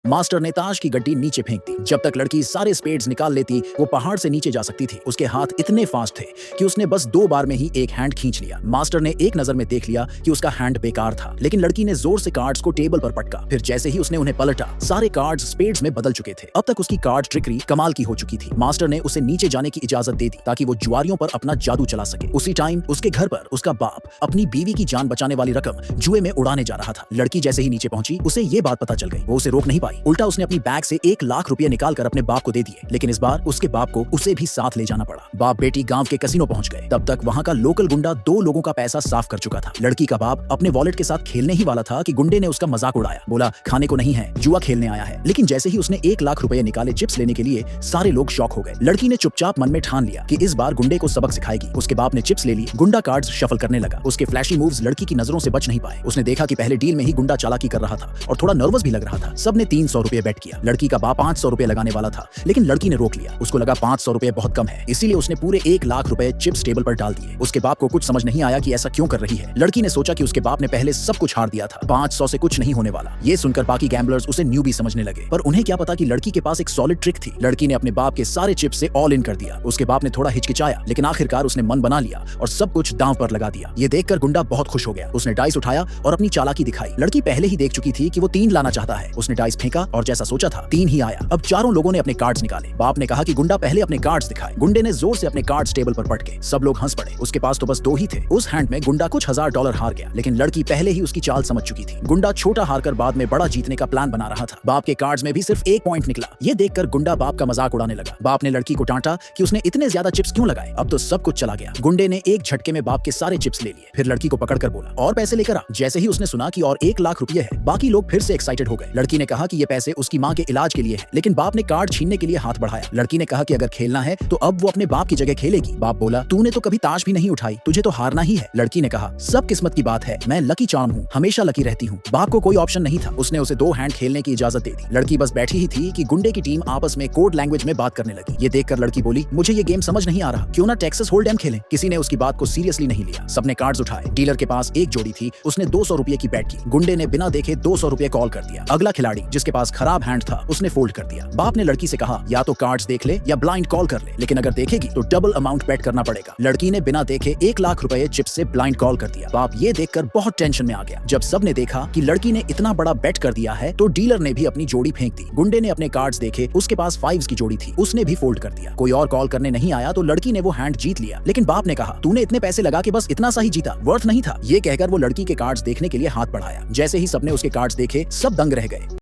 Master ने ताश की गड्डी नीचे फेंक दी। जब तक लड़की सारे स्पेड्स निकाल लेती वो पहाड़ से नीचे जा सकती थी। उसके हाथ इतने फास्ट थे कि उसने बस 2 बार में ही एक हैंड खींच लिया। मास्टर ने एक नजर में देख लिया कि उसका हैंड बेकार था, लेकिन लड़की ने जोर से कार्ड्स को टेबल पर पटका। फिर जैसे ही उसने उन्हें पलटा, सारे कार्ड्स स्पेड्स में बदल चुके थे। अब तक उसकी कार्ड ट्रिकरी कमाल की हो चुकी थी। मास्टर ने उसे नीचे जाने की इजाजत दे दी ताकि वो जुआरियों पर अपना जादू चला सके। उसी टाइम उसके घर पर उसका बाप अपनी बीवी की जान बचाने वाली रकम जुए में उड़ाने जा रहा था। लड़की जैसे ही नीचे पहुंची, उसे ये बात पता चल गई। वो उसे रोक नहीं पाई। उल्टा उसने अपनी बैग से 1 लाख रुपए निकालकर अपने बाप को दे दिए। लेकिन इस बार उसके बाप को उसे भी साथ ले जाना पड़ा। बाप बेटी गांव के कैसीनो पहुंच गए। तब तक वहां का लोकल गुंडा 2 लोगों का पैसा साफ कर चुका था। लड़की का बाप अपने वॉलेट के साथ खेलने ही वाला था कि गुंडे ने उसका मजाक उड़ाया। बोला खाने को नहीं है, जुआ खेलने आया है। लेकिन जैसे ही उसने 1 लाख रुपए निकाले चिप्स लेने के लिए, सारे लोग शॉक हो गए। लड़की ने चुपचाप मन में ठान लिया कि इस बार गुंडे को सबक सिखाएगी। उसके बाप ने चिप्स ले ली। गुंडा कार्ड्स शफल करने लगा। उसके फ्लैशी मूव्स लड़की की नजरों से बच नहीं पाए। उसने देखा कि पहले डील में ही गुंडा चालाकी कर रहा था और थोड़ा नर्वस भी लग रहा था। सबने 300 रुपए बेट किया। लड़की का बाप 500 रुपए लगाने वाला था, लेकिन लड़की ने रोक लिया। उसको लगा 500 रुपए बहुत कम है, इसीलिए उसने पूरे 1 लाख रुपए चिप्स टेबल पर डाल दिए। उसके बाप को कुछ समझ नहीं आया कि ऐसा क्यों कर रही है। लड़की ने सोचा कि उसके बाप ने पहले सब कुछ हार दिया था, 500 से कुछ नहीं होने वाला। ये सुनकर बाकी गैम्बलर्स उसे न्यूबी समझने लगे, पर उन्हें क्या पता कि लड़की के पास एक सॉलिड ट्रिक थी। लड़की ने अपने बाप के सारे चिप्स से ऑल इन कर दिया। उसके बाप ने थोड़ा हिचकिचाया, लेकिन आखिरकार उसने मन बना लिया और सब कुछ दांव पर लगा दिया। ये देखकर गुंडा बहुत खुश हो गया। उसने डाइस उठाया और अपनी चालाकी दिखाई। लड़की पहले ही देख चुकी थी कि वो 3 लाना चाहता है। उसने डाइस फेंका और जैसा सोचा था 3 ही आया। अब चारों लोगों ने अपने कार्ड्स निकाले। बाप ने कहा कि गुंडा पहले अपने कार्ड्स दिखाए। गुंडे ने जोर से अपने कार्ड्स टेबल पर पटके। सब लोग हंस पड़े। उसके पास तो बस 2 ही थे। उस हैंड में गुंडा कुछ $1000 हार गया, लेकिन लड़की पहले ही उसकी चाल समझ चुकी थी। गुंडा छोटा हारकर बाद में बड़ा जीतने का प्लान बना रहा था। बाप के कार्ड्स में भी सिर्फ 1 पॉइंट निकला। ये देखकर गुंडा बाप का मजाक उड़ाने लगा। बाप ने लड़की को डांटा कि उसने इतने ज्यादा चिप्स क्यों लगाए। अब तो सब कुछ चला गया। गुंडे ने एक झटके में बाप के सारे चिप्स ले लिए। फिर लड़की को पकड़कर बोला और पैसे लेकर आ। जैसे ही उसने सुना कि और 1 लाख रुपए है, बाकी लोग फिर से एक्साइटेड हो गए। लड़की ने कहा कि ये पैसे उसकी मां के इलाज के लिए है, लेकिन बाप ने कार्ड छीनने के लिए हाथ बढ़ाया। लड़की ने कहा कि अगर खेलना है तो अब वो अपने बाप की जगह खेलेगी। बाप बोला तूने तो कभी ताश भी नहीं उठाई, तुझे तो हारना ही है। लड़की ने कहा सब किस्मत की बात है, मैं लकी चार्म हूँ, हमेशा लकी रहती हूँ। बाप को कोई ऑप्शन नहीं था। उसने उसे 2 हैंड खेलने की इजाजत दे दी। लड़की बस बैठी ही थी कि गुंडे की टीम आपस में कोड लैंग्वेज में बात करने लगी। ये देखकर लड़की बोली मुझे ये गेम समझ नहीं आ रहा, क्यों ना टेक्सास होल्डएम खेलें। किसी ने उसकी बात को सीरियसली नहीं लिया। सबने कार्ड्स उठाए। डीलर के पास एक जोड़ी थी, उसने 200 रुपए की बैट की। गुंडे ने बिना देखे 200 रुपए कॉल कर दिया। अगला खिलाड़ी जिसके पास खराब हैंड था उसने फोल्ड कर दिया। बाप ने लड़की से कहा या तो कार्ड्स देख ले या ब्लाइंड कॉल कर ले, लेकिन अगर देखेगी तो डबल अमाउंट बेट करना पड़ेगा। लड़की ने बिना देखे 1 लाख रुपए चिप्स से ब्लाइंड कॉल कर दिया। बाप ये देखकर बहुत टेंशन में आ गया। जब सबने देखा कि लड़की ने इतना बड़ा बेट कर दिया है तो डीलर ने भी अपनी जोड़ी फेंक दी। गुंडे ने अपने कार्ड्स देखे, उसके पास 5s की जोड़ी थी, उसने भी फोल्ड कर दिया। कोई और कॉल करने नहीं आया तो लड़की ने वो हैंड जीत लिया। लेकिन बाप ने कहा तूने इतने पैसे लगा के बस इतना सा ही जीता, वर्थ नहीं था। ये कहकर वो लड़की के कार्ड्स देखने के लिए हाथ बढ़ाया। जैसे ही सबने उसके कार्ड्स देखे सब दंग रह गए।